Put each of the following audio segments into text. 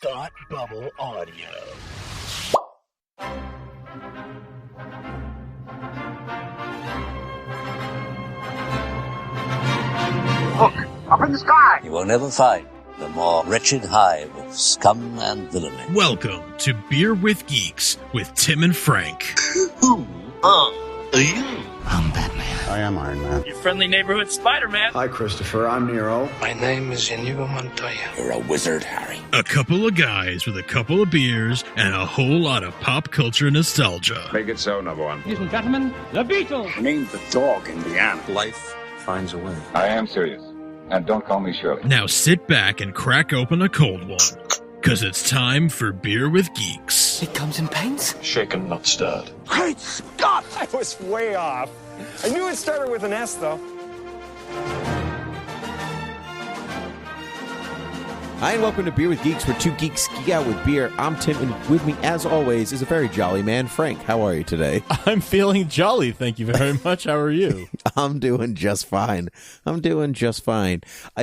Thought Bubble Audio. Look, up in the sky! You will never find the more wretched hive of scum and villainy. Welcome to Beer with Geeks with Tim and Frank. Who are you? I'm Batman. I am Iron Man. Your friendly neighborhood Spider-Man. Hi, Christopher. I'm Nero. My name is Inigo Montoya. You're a wizard, Harry. A couple of guys with a couple of beers and a whole lot of pop culture nostalgia. Make it so, number one. Ladies and gentlemen, the Beatles. Name the dog in the animal. Life finds a way. I am serious. And don't call me Shirley. Now sit back and crack open a cold one, because it's time for Beer with Geeks. It comes in paints? Shaken, not stirred. Great Scott! I was way off. I knew it started with an S, though. Hi, and welcome to Beer with Geeks, where two geeks geek out with beer. I'm Tim, and with me, as always, is a very jolly man, Frank. How are you today? I'm feeling jolly, thank you very much. How are you? I'm doing just fine. I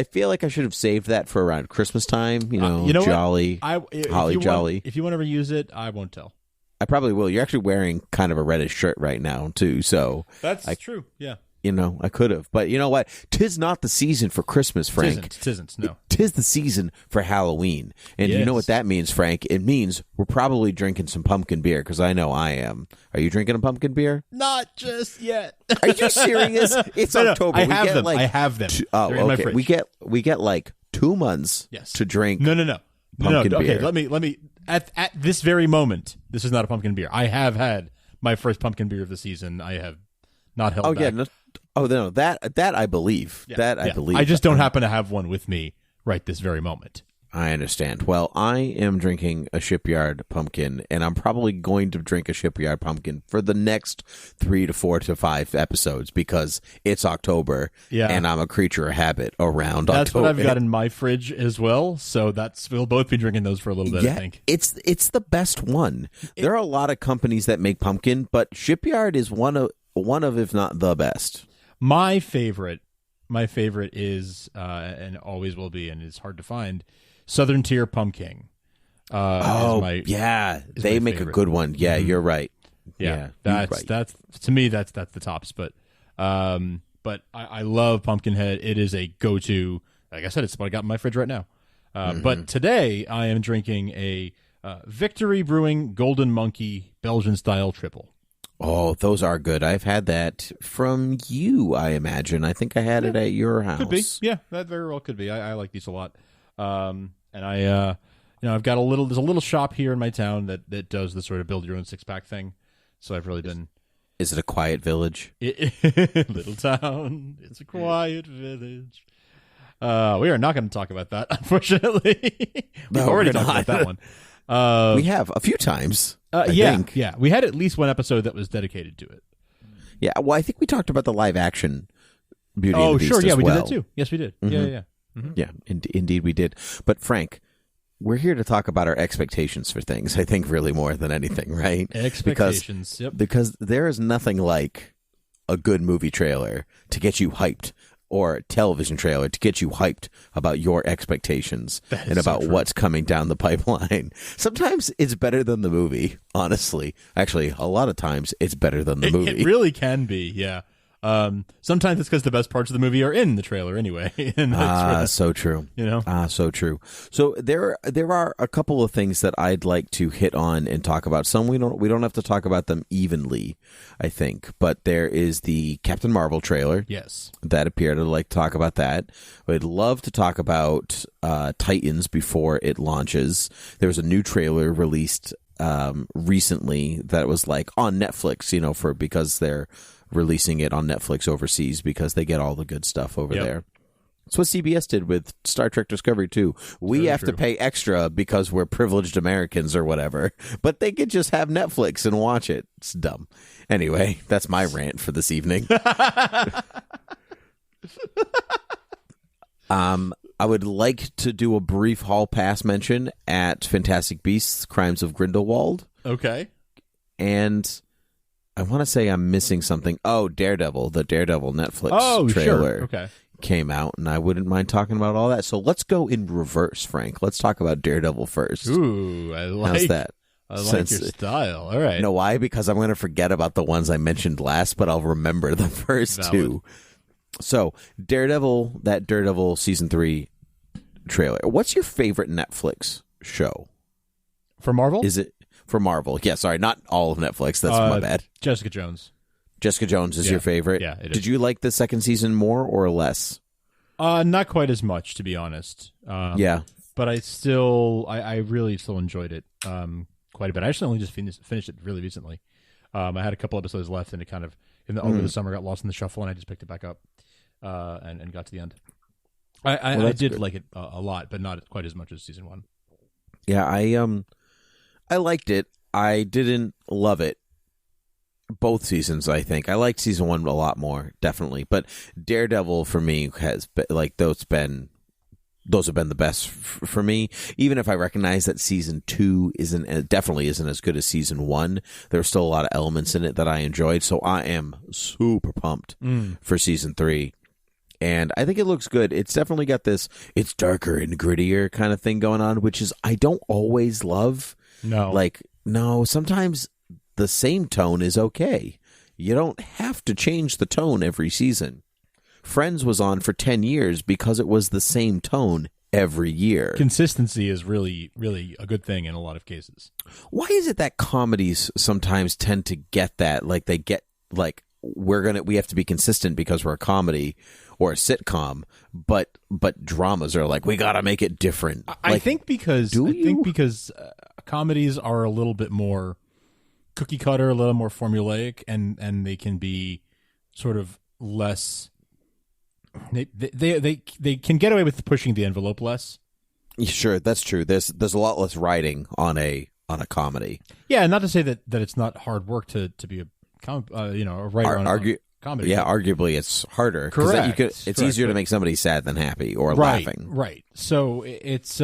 feel like I should have saved that for around Christmas time, jolly, holly jolly. If you want to reuse it, I won't tell. I probably will. You're actually wearing kind of a reddish shirt right now, too, so... That's true, yeah. I could have. But you know what? 'Tis not the season for Christmas, Frank. Tisn't, no. 'Tis the season for Halloween. And Yes. You know what that means, Frank? It means we're probably drinking some pumpkin beer, because I know I am. Are you drinking a pumpkin beer? Not just yet. Are you serious? It's No, October. I have them. Oh, They're in my okay. fridge. We get like 2 months to drink. No. Pumpkin beer. Okay, let me. At this very moment, this is not a pumpkin beer. I have had my first pumpkin beer of the season. I have not held back. No, that I believe. Yeah, that I believe. I just don't happen to have one with me right this very moment. I understand. Well, I am drinking a Shipyard Pumpkin, and I'm probably going to drink a Shipyard Pumpkin for the next 3 to 4 to 5 episodes, because it's October, and I'm a creature of habit around October. That's what I've got in my fridge as well, so we'll both be drinking those for a little bit, I think. It's the best one. There are a lot of companies that make pumpkin, but Shipyard is one of, if not the best. My favorite is, and always will be, and it's hard to find, Southern Tier Pumpkin. They make a good one. Yeah, You're right. Yeah, that's to me that's the tops. But I love Pumpkinhead. It is a go-to. Like I said, it's what I got in my fridge right now. But today I am drinking a Victory Brewing Golden Monkey Belgian style triple. Oh, those are good. I've had that from you, I imagine. I think I had it at your house. Could be. Yeah, that very well could be. I like these a lot. And I've got there's a little shop here in my town that does the sort of build your own 6-pack thing. So I've really been. Is it a quiet village? Little town. It's a quiet village. We are not going to talk about that, unfortunately. We've already talked about that one. We have a few times. I think. Yeah. We had at least one episode that was dedicated to it. Yeah, well, I think we talked about the live action Beauty and the Beast sure. Yeah, as we well. did that too. Yes, we did. Mm-hmm. Yeah. Mm-hmm. Yeah, indeed we did. But Frank, we're here to talk about our expectations for things, I think, really more than anything, right? Expectations, Because there is nothing like a good movie trailer to get you hyped, or a television trailer to get you hyped about your expectations and about what's coming down the pipeline. Sometimes it's better than the movie, honestly. Actually, a lot of times it's better than the movie. It really can be, yeah. Sometimes it's because the best parts of the movie are in the trailer anyway. So true. So true. So there are a couple of things that I'd like to hit on and talk about. Some we don't have to talk about them evenly, I think. But there is the Captain Marvel trailer. Yes. That appeared. I'd like to talk about that. I'd love to talk about Titans before it launches. There was a new trailer released recently that was like on Netflix, because they're releasing it on Netflix overseas because they get all the good stuff over there. That's what CBS did with Star Trek Discovery too. We have to pay extra because we're privileged Americans or whatever, but they could just have Netflix and watch it. It's dumb. Anyway, that's my rant for this evening. I would like to do a brief hall pass mention at Fantastic Beasts: Crimes of Grindelwald. Okay. And I want to say I'm missing something. Oh, Daredevil, the Daredevil Netflix trailer. Sure. Okay. came out, and I wouldn't mind talking about all that. So let's go in reverse, Frank. Let's talk about Daredevil first. Ooh, How's that? I like your style. All right. You know why? Because I'm going to forget about the ones I mentioned last, but I'll remember the first two. So Daredevil season 3 trailer. What's your favorite Netflix show? For Marvel? Is it for Marvel? Yeah, sorry, not all of Netflix. That's my bad. Jessica Jones. Jessica Jones is your favorite? Yeah, it is. Did you like the second season more or less? Not quite as much, to be honest. Yeah. But I really still enjoyed it quite a bit. I actually only just finished it really recently. I had a couple episodes left, and it kind of, over the summer, got lost in the shuffle, and I just picked it back up and got to the end. I did like it a lot, but not quite as much as season 1. Yeah, I liked it. I didn't love it. Both seasons, I think. I liked season 1 a lot more, definitely. But Daredevil for me has been, those have been the best for me. Even if I recognize that season 2 definitely isn't as good as season 1, there's still a lot of elements in it that I enjoyed. So I am super pumped for season 3. And I think it looks good. It's definitely got this, it's darker and grittier kind of thing going on, which is, I don't always love. No, sometimes the same tone is okay. You don't have to change the tone every season. Friends was on for 10 years because it was the same tone every year. Consistency is really, really a good thing in a lot of cases. Why is it that comedies sometimes tend to get that? They get, we have to be consistent because we're a comedy or a sitcom, but dramas are we got to make it different. I think because comedies are a little bit more cookie cutter, a little more formulaic, and they can be sort of less. They can get away with pushing the envelope less. Sure, that's true. There's a lot less writing on a comedy. Yeah, not to say that it's not hard work to be a writer on a comedy. Yeah, arguably it's harder. Correct. It's easier to make somebody sad than happy or laughing. Right. So it's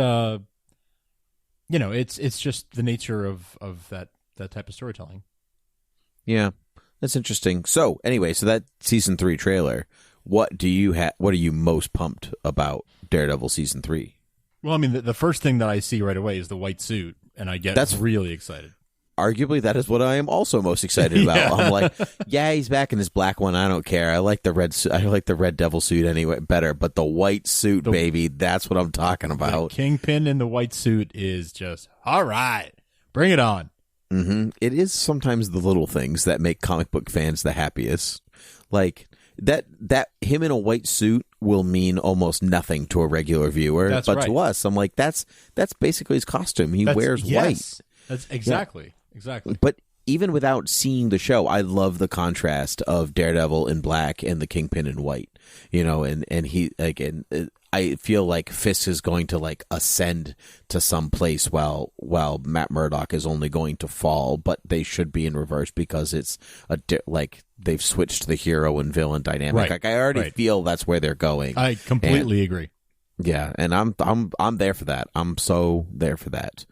it's just the nature of that type of storytelling. Yeah, that's interesting. So anyway, that season 3 trailer. What are you most pumped about Daredevil season 3? Well, I mean, the first thing that I see right away is the white suit, and that's really excited. Arguably, that is what I am also most excited about. Yeah. I'm like, yeah, he's back in his black one. I don't care. I like the red suit. I like the red devil suit anyway better, but the white suit, baby, that's what I'm talking about. The Kingpin in the white suit is just all right. Bring it on. Mm-hmm. It is sometimes the little things that make comic book fans the happiest. Like that him in a white suit will mean almost nothing to a regular viewer, but to us, I'm like, that's basically his costume. He wears white. That's exactly. But even without seeing the show, I love the contrast of Daredevil in black and the Kingpin in white. And he I feel like Fisk is going to ascend to some place while Matt Murdock is only going to fall, but they should be in reverse because it's they've switched the hero and villain dynamic. Right. I already feel that's where they're going. I completely agree. Yeah, and I'm there for that. I'm so there for that.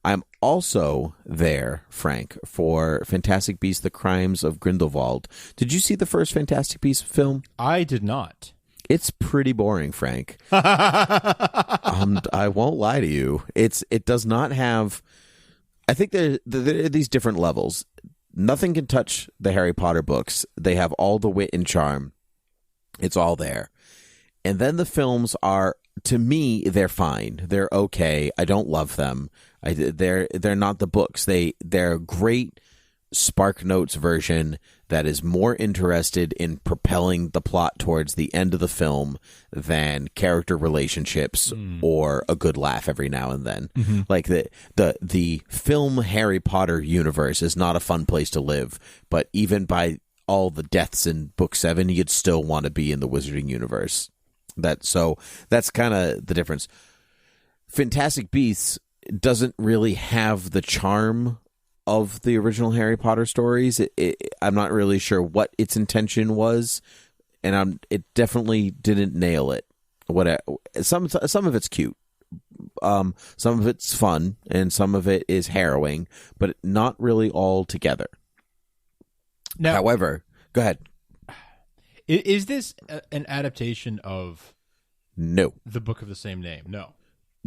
I'm also there, Frank, for Fantastic Beasts: The Crimes of Grindelwald. Did you see the first Fantastic Beasts film? I did not. It's pretty boring, Frank. I won't lie to you. It does not have. I think there are these different levels. Nothing can touch the Harry Potter books. They have all the wit and charm. It's all there. And then the films are, to me, they're fine. They're okay. I don't love them. They're not the books. They're a great Spark Notes version that is more interested in propelling the plot towards the end of the film than character relationships or a good laugh every now and then. Mm-hmm. Like the film Harry Potter universe is not a fun place to live, but even by all the deaths in book 7, you'd still want to be in the Wizarding universe. That's kind of the difference. Fantastic Beasts doesn't really have the charm of the original Harry Potter stories. I'm not really sure what its intention was, and it definitely didn't nail it. Some of it's cute, some of it's fun, and some of it is harrowing, but not really all together. Now, however, go ahead. Is this an adaptation of No. the book of the same name? No.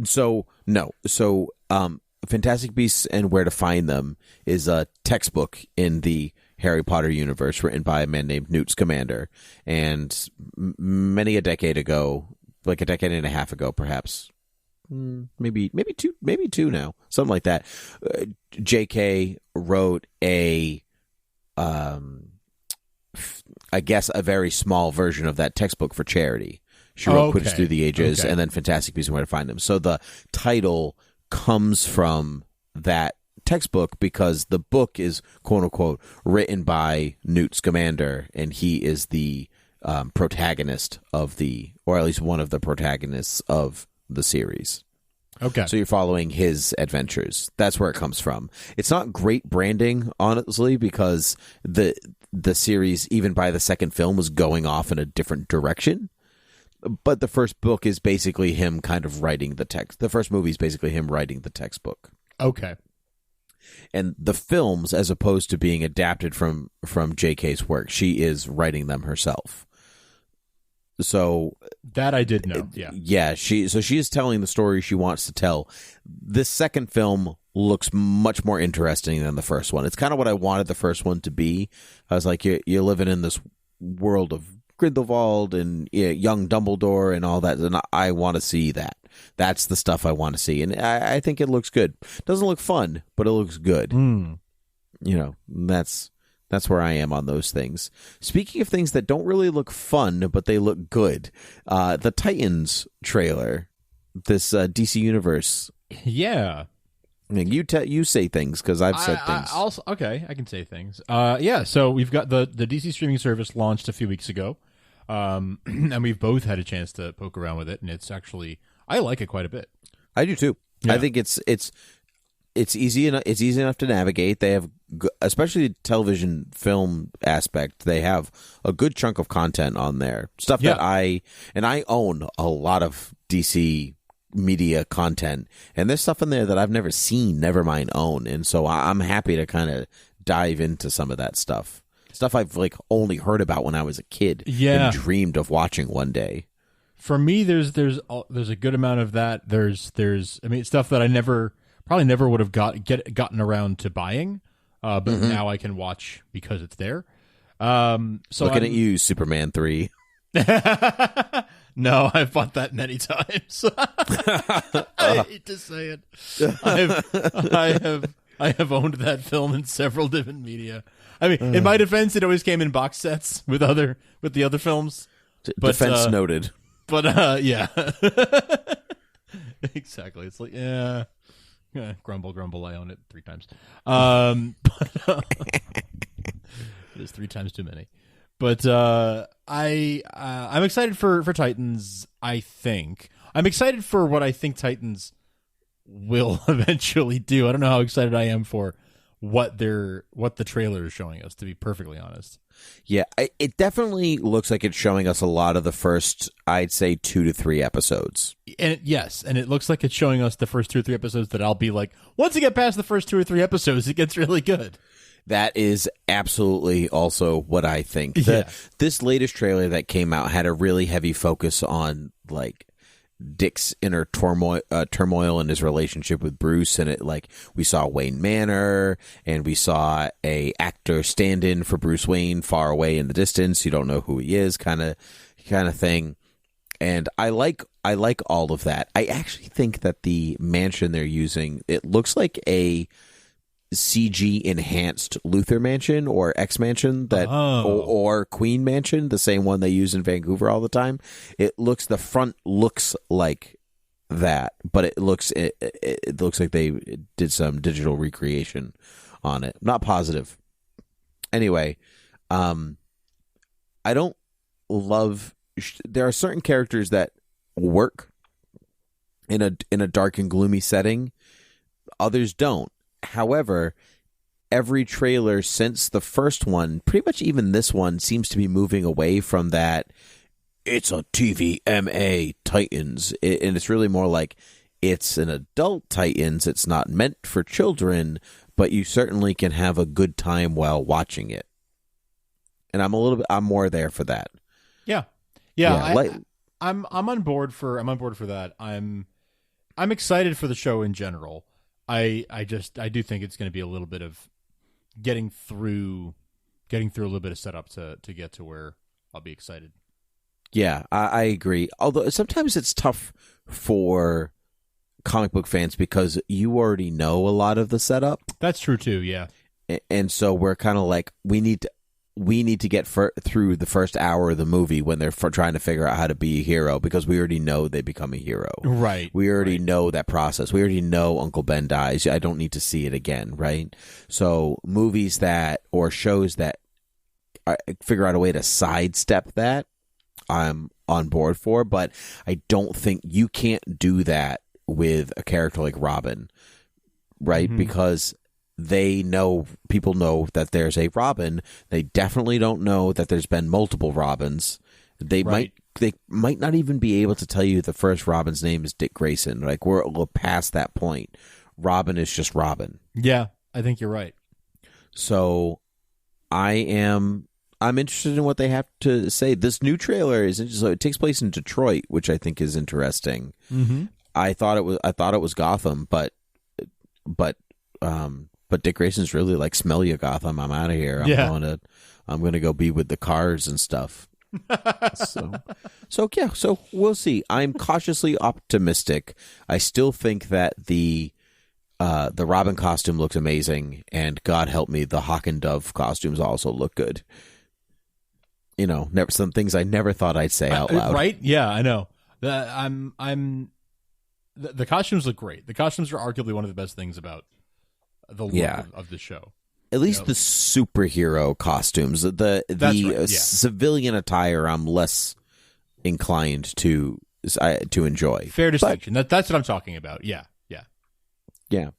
So, no. So, Fantastic Beasts and Where to Find Them is a textbook in the Harry Potter universe written by a man named Newt Scamander. And many a decade ago, like a decade and a half ago, perhaps, maybe two now, something like that. J.K. wrote I guess a very small version of that textbook for charity. She wrote Quidditch Through the Ages and then Fantastic Beasts and Where to Find Them. So the title comes from that textbook because the book is, quote unquote, written by Newt Scamander, and he is the protagonist of or at least one of the protagonists of the series. Okay. So you're following his adventures. That's where it comes from. It's not great branding, honestly, because the series, even by the second film, was going off in a different direction. But the first book is basically him kind of writing the text. The first movie is basically him writing the textbook. Okay. And the films, as opposed to being adapted from J.K.'s work, she is writing them herself. So that I did know. Yeah. She is telling the story she wants to tell. This second film looks much more interesting than the first one. It's kind of what I wanted the first one to be. I was like, you're living in this world of Grindelwald and young Dumbledore and all that, and I want to see that. That's the stuff I want to see, and I think it looks good. Doesn't look fun, but it looks good. That's where I am on those things. Speaking of things that don't really look fun, but they look good, the Titans trailer, this DC Universe. Yeah. I mean, you say things because I've said things. I can say things. Yeah, so we've got the DC streaming service launched a few weeks ago, and we've both had a chance to poke around with it, and it's actually, I like it quite a bit. I do too. Yeah. I think it's easy enough. It's easy enough to navigate. They have, especially the television film aspect, they have a good chunk of content on there. Stuff that I own a lot of DC media content, and there's stuff in there that I've never seen, never mind own, and so I'm happy to kind of dive into some of that stuff I've only heard about when I was a kid and dreamed of watching one day. For me, there's a good amount of that. There's stuff that I probably never would have gotten around to buying, but now I can watch because it's there. So looking at you, Superman 3. No, I've bought that many times. I hate to say it. I have owned that film in several different media. I mean, in my defense, it always came in box sets with the other films. Defense noted. But yeah, exactly. It's like grumble. I own it 3 times. But it is 3 times too many. But I'm excited for Titans. I think I'm excited for what I think Titans will eventually do. I don't know how excited I am for what the trailer is showing us, to be perfectly honest. Yeah, it definitely looks like it's showing us a lot of the first, I'd say, 2 to 3 episodes. And it looks like it's showing us the first 2 or 3 episodes that I'll be like, once you get past the first 2 or 3 episodes, it gets really good. That is absolutely also what I think. This latest trailer that came out had a really heavy focus on Dick's inner turmoil in his relationship with Bruce, and we saw Wayne Manor, and we saw a actor stand in for Bruce Wayne far away in the distance. You don't know who he is, kind of thing. And I like all of that. I actually think that the mansion they're using, it looks like a CG enhanced Luthor Mansion or X Mansion or Queen Mansion, the same one they use in Vancouver all the time. The front looks like that, but it looks like they did some digital recreation on it. Not positive. Anyway, I don't love. There are certain characters that work in a dark and gloomy setting. Others don't. However, every trailer since the first one, pretty much even this one, seems to be moving away from that. It's a TVMA Titans, and it's really more like it's an adult Titans. It's not meant for children, but you certainly can have a good time while watching it. And I'm more there for that. Yeah. I'm on board for that. I'm excited for the show in general. I do think it's going to be a little bit of getting through a little bit of setup to get to where I'll be excited. Yeah, I agree. Although sometimes it's tough for comic book fans because you already know a lot of the setup. That's true too. Yeah, and so we're kind of like we need to get through the first hour of the movie when they're trying to figure out how to be a hero because we already know they become a hero. Right. We already know that process. We already know Uncle Ben dies. I don't need to see it again, right? So movies or shows that figure out a way to sidestep that, I'm on board for, but I don't think you can't do that with a character like Robin, right? Mm-hmm. Because people know that there's a Robin. They definitely don't know that there's been multiple Robins. They might not even be able to tell you the first Robin's name is Dick Grayson. Like we're past that point. Robin is just Robin. Yeah, I think you're right. So I'm interested in what they have to say. This new trailer is interesting. So it takes place in Detroit, which I think is interesting. Mm-hmm. I thought it was Gotham, but Dick Grayson's really like, smell you, Gotham. I'm out of here. I'm gonna go be with the cars and stuff. So we'll see. I'm cautiously optimistic. I still think that the Robin costume looks amazing, and God help me, the Hawk and Dove costumes also look good. You know, some things I never thought I'd say out loud. Right? Yeah, I know. The costumes look great. The costumes are arguably one of the best things about the look of the show. At least the superhero costumes, the civilian attire, I'm less inclined to enjoy. Fair distinction. That's what I'm talking about. Yeah.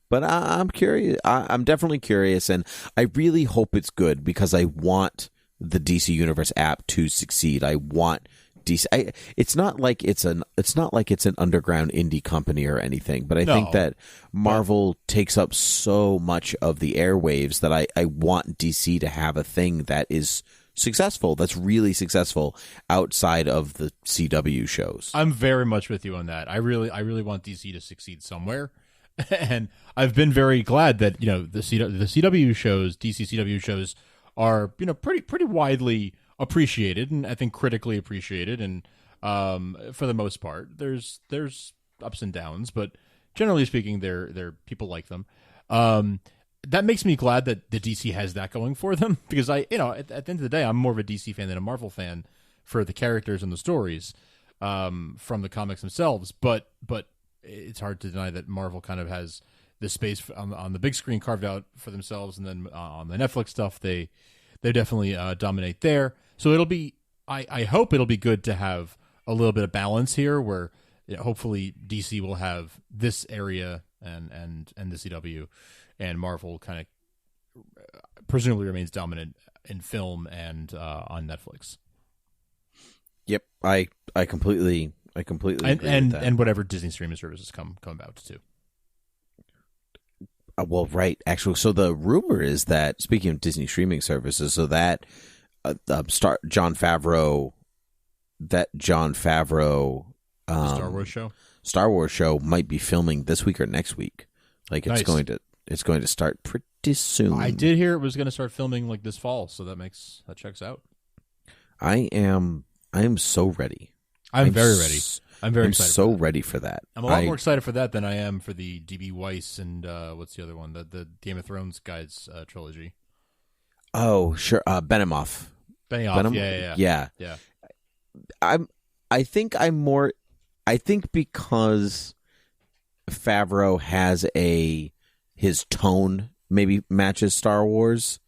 But I'm curious. I'm definitely curious, and I really hope it's good because I want the DC Universe app to succeed. I want DC. It's not like it's an underground indie company or anything, but I think that Marvel takes up so much of the airwaves that I want DC to have a thing that is successful, that's really successful outside of the CW shows. I'm very much with you on that. I really want DC to succeed somewhere. And I've been very glad that, the CW shows, DC CW shows are, pretty widely appreciated, and I think critically appreciated, and for the most part, there's ups and downs, but generally speaking, they're people like them. That makes me glad that the DC has that going for them, because at the end of the day, I'm more of a DC fan than a Marvel fan for the characters and the stories from the comics themselves. But it's hard to deny that Marvel kind of has this space on the big screen carved out for themselves, and then on the Netflix stuff, they definitely dominate there. So it'll be, I hope it'll be good to have a little bit of balance here, where hopefully DC will have this area and the CW, and Marvel kind of presumably remains dominant in film and on Netflix. Yep, I completely agree with that. And whatever Disney streaming services come about too. Well, right. Actually, so the rumor is that, speaking of Disney streaming services, so that Jon Favreau, Star Wars show might be filming this week or next week. Like it's going to start pretty soon. I did hear it was going to start filming like this fall, so that checks out. I am so ready. I'm very ready. I'm very excited. So ready for that. I'm a lot more excited for that than I am for the D.B. Weiss and what's the other one? The Game of Thrones guys trilogy. Oh, sure. Benioff. Yeah. I think because Favreau has his tone maybe matches Star Wars.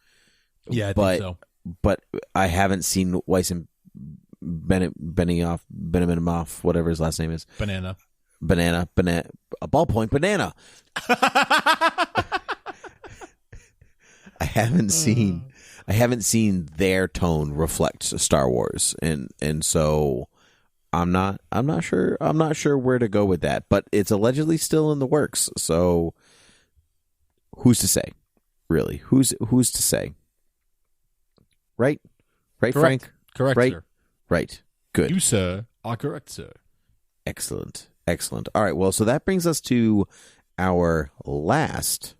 Yeah, I think so. But I haven't seen Weiss and Benioff, whatever his last name is. Banana. A ballpoint banana. I haven't seen their tone reflect Star Wars, and so I'm not sure where to go with that, but it's allegedly still in the works. So who's to say? Really, who's to say? Right, Correct. Frank. Correct, right, sir. Right. Good. You, sir, are correct, sir. Excellent. All right, well, so that brings us to our last.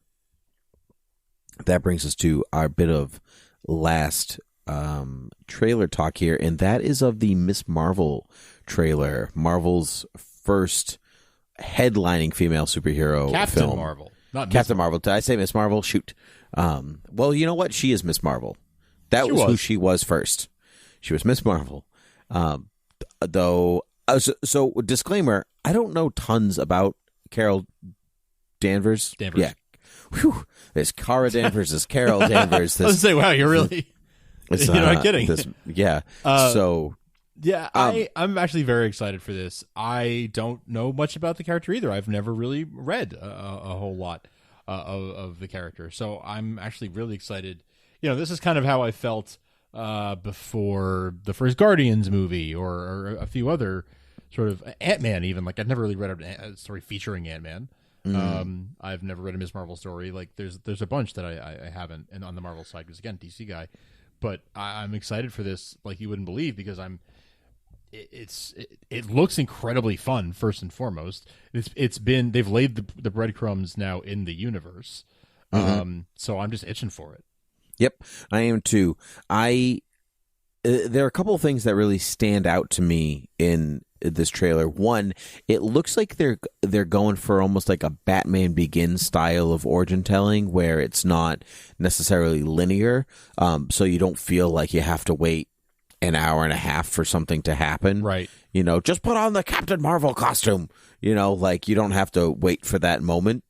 That brings us to our bit of last trailer talk here, and that is of the Miss Marvel trailer, Marvel's first headlining female superhero Captain film. Marvel, not Captain Marvel. Did I say Miss Marvel? Shoot. Well, you know what? She is Miss Marvel. That was who she was first. She was Miss Marvel. Though, so disclaimer, I don't know tons about Carol Danvers. Yeah. Whew. There's Cara Danvers, there's Carol Danvers. I was say, wow, you're really... You're not kidding. Yeah. I'm actually very excited for this. I don't know much about the character either. I've never really read a whole lot of the character. So I'm actually really excited. This is kind of how I felt before the first Guardians movie or a few other sort of Ant-Man even. Like, I've never really read a story featuring Ant-Man. I've never read a Miss Marvel story. Like, there's a bunch that I haven't, and on the Marvel side, because again, DC guy. But I'm excited for this, like you wouldn't believe, because it looks incredibly fun. First and foremost, they've laid the breadcrumbs now in the universe, so I'm just itching for it. Yep, I am too. There are a couple of things that really stand out to me in this trailer. One, it looks like they're going for almost like a Batman Begins style of origin telling, where it's not necessarily linear, so you don't feel like you have to wait an hour and a half for something to happen. Right. Just put on the Captain Marvel costume. Like, you don't have to wait for that moment,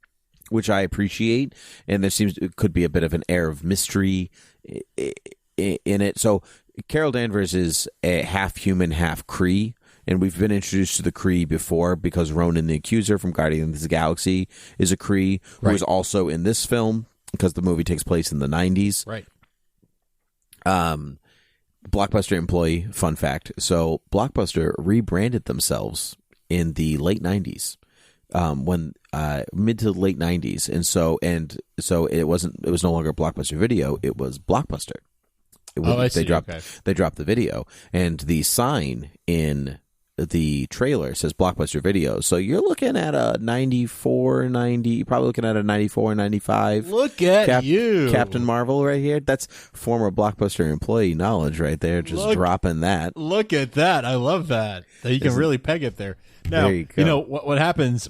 which I appreciate. And it could be a bit of an air of mystery in it. So Carol Danvers is a half human, half Kree. And we've been introduced to the Kree before because Ronan the Accuser from Guardians of the Galaxy is a Kree who is also in this film because the movie takes place in the 90s. Right. Blockbuster employee, fun fact. So Blockbuster rebranded themselves in the late 90s, mid to late 90s. And so it was no longer Blockbuster Video, it was Blockbuster. I see. They dropped the video, and the sign in the trailer says Blockbuster Video. So you're looking at a 94, 90, probably looking at a 94, 95. Look at you. Captain Marvel right here. That's former Blockbuster employee knowledge right there, just dropping that. Look at that. I love that. You can really peg it there. Now, there you go. What happens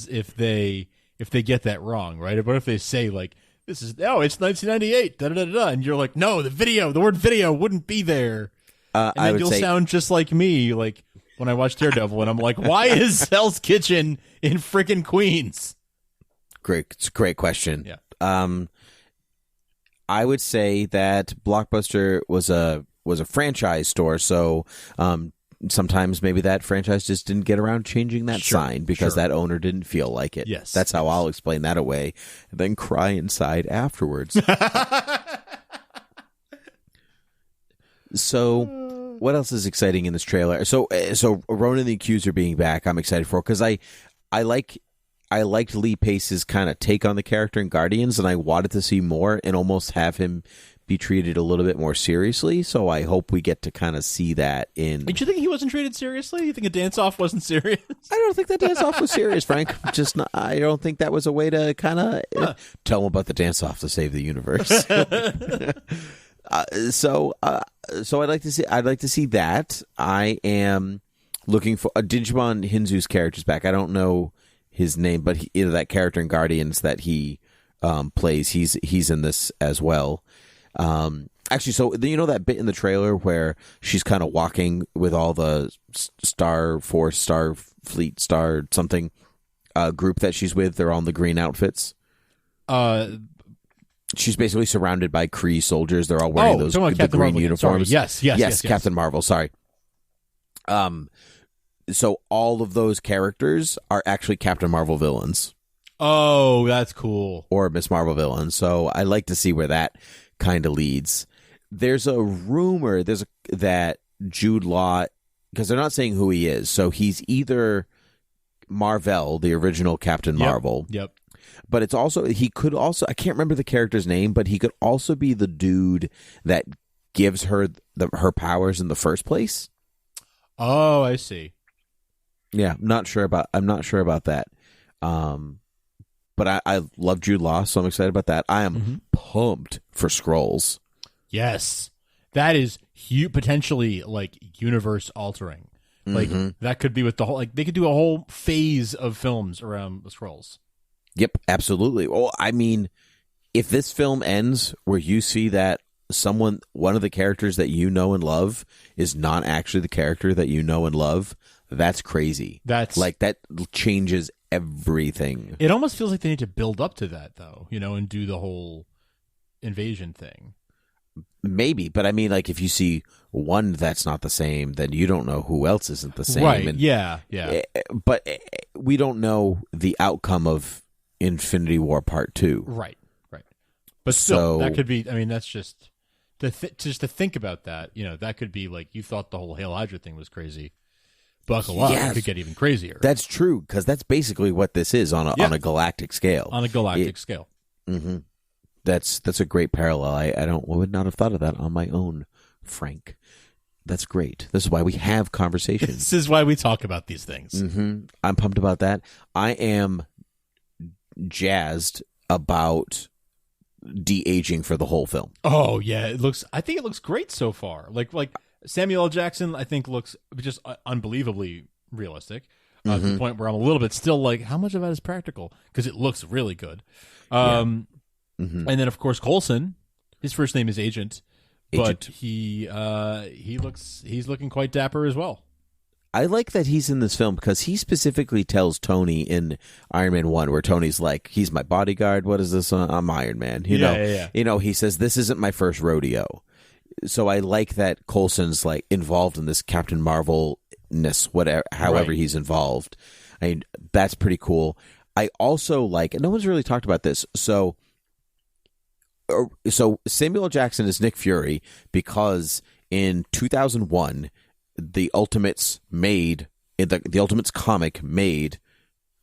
if they get that wrong, right? What if they say, like, it's 1998, da-da-da-da, and you're like, no, the word video wouldn't be there. And then you'll sound just like me, like, when I watch Daredevil, and I'm like, why is Hell's Kitchen in frickin' Queens? It's a great question. Yeah. I would say that Blockbuster was a franchise store, so sometimes maybe that franchise just didn't get around changing that sign because that owner didn't feel like it. Yes. That's how I'll explain that away, and then cry inside afterwards. So, what else is exciting in this trailer? So Ronan the Accuser being back, I'm excited for, because I liked Lee Pace's kind of take on the character in Guardians, and I wanted to see more and almost have him be treated a little bit more seriously. So I hope we get to kind of see that in. Did you think he wasn't treated seriously? You think a dance-off wasn't serious? I don't think that dance-off was serious, Frank. I don't think that was a way to kind of tell him about the dance-off to save the universe. So I'd like to see that. I am looking for Digimon Hinzu's character's back. I don't know his name, but that character in Guardians that he plays, he's in this as well. Actually, so that bit in the trailer where she's kind of walking with all the Star Force, Star Fleet, Star something group that she's with. They're all in the green outfits. She's basically surrounded by Kree soldiers. They're all wearing the green Marvel uniforms. Yes, Captain Marvel. Sorry. So all of those characters are actually Captain Marvel villains. Oh, that's cool. Or Miss Marvel villains. So I like to see where that kind of leads. There's a rumor that Jude Law, because they're not saying who he is, so he's either Marvel, the original Captain Marvel. Yep. But he could also, I can't remember the character's name, but he could also be the dude that gives her her powers in the first place. Oh, I see. Yeah, I'm not sure about that. But I love Jude Law, so I'm excited about that. I am pumped for Skrulls. Yes. That is potentially like universe altering. Like that could be with the whole, like they could do a whole phase of films around the Skrulls. Yep, absolutely. Well, I mean, if this film ends where you see that one of the characters that you know and love is not actually the character that you know and love, that's crazy. That changes everything. It almost feels like they need to build up to that, though, and do the whole invasion thing. Maybe, but I mean, like, if you see one that's not the same, then you don't know who else isn't the same. Right, and, yeah. But we don't know the outcome of Infinity War Part 2. Right. But still, that could be, I mean, that's just to think about that, that could be like, you thought the whole Hail Hydra thing was crazy. Buckle up, it could get even crazier. That's true, because that's basically what this is on a galactic scale. On a galactic scale. Mm-hmm. That's a great parallel. I would not have thought of that on my own, Frank. That's great. This is why we have conversations. This is why we talk about these things. Mm-hmm. I'm pumped about that. I am jazzed about de-aging for the whole film. Oh yeah, I think it looks great so far. Like Samuel L. Jackson, I think looks just unbelievably realistic. To the point where I'm a little bit still like, how much of that is practical? Because it looks really good. And then of course Coulson, his first name is Agent. But he's looking quite dapper as well. I like that he's in this film because he specifically tells Tony in Iron Man 1, where Tony's like, he's my bodyguard. What is this? I'm Iron Man. You know, he says, this isn't my first rodeo. So I like that Coulson's like involved in this Captain Marvel-ness, however he's involved. I mean, that's pretty cool. I also like, and no one's really talked about this. So Samuel L. Jackson is Nick Fury because in 2001, the Ultimates the Ultimates comic made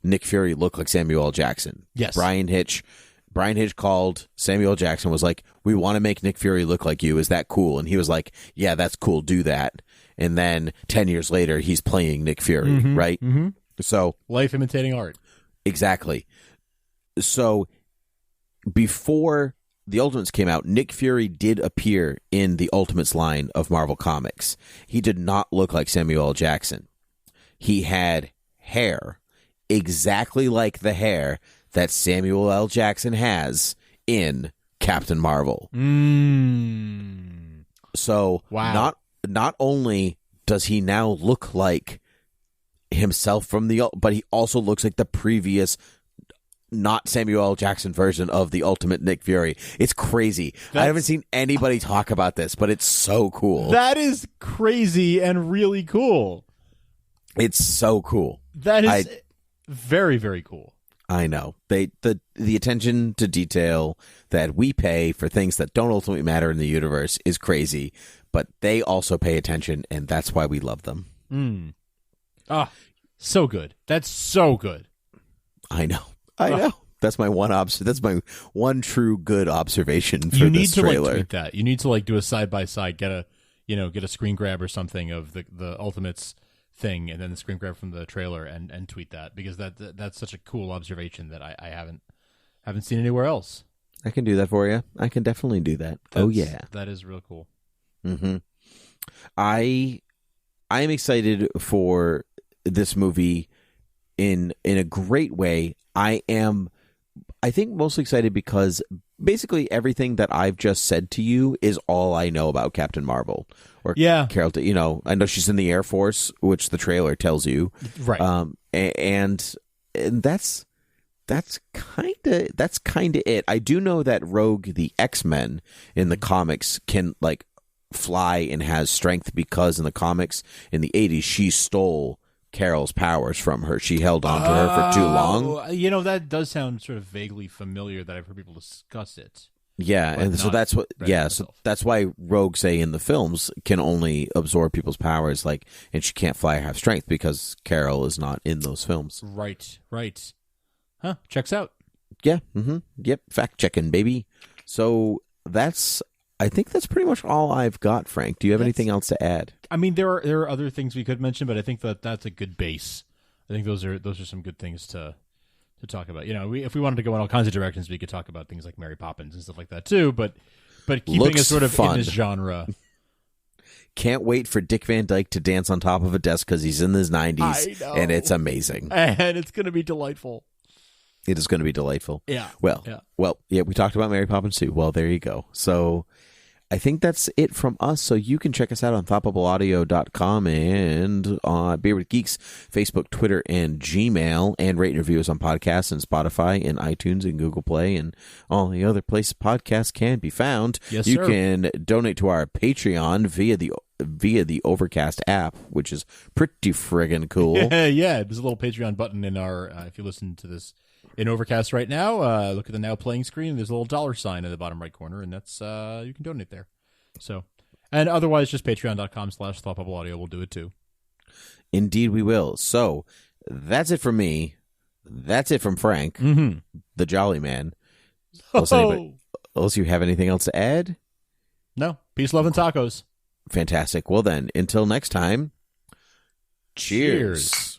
Nick Fury look like Samuel L. Jackson. Yes. Brian Hitch called Samuel L. Jackson, was like, we want to make Nick Fury look like you. Is that cool? And he was like, yeah, that's cool. Do that. And then 10 years later, he's playing Nick Fury, right? Mm-hmm. So life imitating art. Exactly. So before the Ultimates came out, Nick Fury did appear in the Ultimates line of Marvel Comics. He did not look like Samuel L. Jackson. He had hair exactly like the hair that Samuel L. Jackson has in Captain Marvel. So not only does he now look like himself but he also looks like the previous not Samuel L. Jackson version of the Ultimate Nick Fury. It's crazy. I haven't seen anybody talk about this, but it's so cool. That is crazy and really cool. It's so cool. That is very, very cool. I know. The attention to detail that we pay for things that don't ultimately matter in the universe is crazy, but they also pay attention, and that's why we love them. So good. That's so good. I know. That's my one true good observation for this trailer. You need to tweet that. You need to do a side by side. Get a screen grab or something of the Ultimates thing, and then the screen grab from the trailer, and tweet that, because that's such a cool observation that I haven't seen anywhere else. I can do that for you. I can definitely do that. That is real cool. Mm-hmm. I am excited for this movie in a great way. I think mostly excited because basically everything that I've just said to you is all I know about Captain Marvel. Or Carol, I know she's in the Air Force, which the trailer tells you. Right. And that's kind of it. I do know that Rogue, the X-Men in the comics, can fly and has strength because in the comics in the 80s she stole Carol's powers from her. She held on to her for too long. That does sound sort of vaguely familiar, that I've heard people discuss it. Yeah, and so that's what. Yeah, so that's why Rogue, say in the films, can only absorb people's powers, and she can't fly or have strength because Carol is not in those films. Right. Checks out. Yeah. Mm-hmm. Yep. Fact checking, baby. So that's I think that's pretty much all I've got, Frank. Do you have anything else to add? I mean, there are other things we could mention, but I think that's a good base. I think those are some good things to talk about. If we wanted to go in all kinds of directions, we could talk about things like Mary Poppins and stuff like that too. But keeping it sort of fun. in this genre. Can't wait for Dick Van Dyke to dance on top of a desk because he's in his 90s, and it's amazing. And it's going to be delightful. It is going to be delightful. Yeah. Well, we talked about Mary Poppins too. Well, there you go. So I think that's it from us. So you can check us out on thoughtbubbleaudio.com and on Beer with Geeks, Facebook, Twitter, and Gmail, and rate and review us on podcasts and Spotify and iTunes and Google Play and all the other places podcasts can be found. Yes, you sir. can donate to our Patreon via the Overcast app, which is pretty friggin' cool. Yeah. There's a little Patreon button in our, if you listen to this in Overcast right now, look at the now playing screen. There's a little dollar sign in the bottom right corner, and that's you can donate there. So, and otherwise, just patreon.com/thoughtbubbleaudio will do it too. Indeed, we will. So that's it from me. That's it from Frank, the Jolly Man. Unless you have anything else to add? No. Peace, love, and tacos. Fantastic. Well then, until next time, cheers.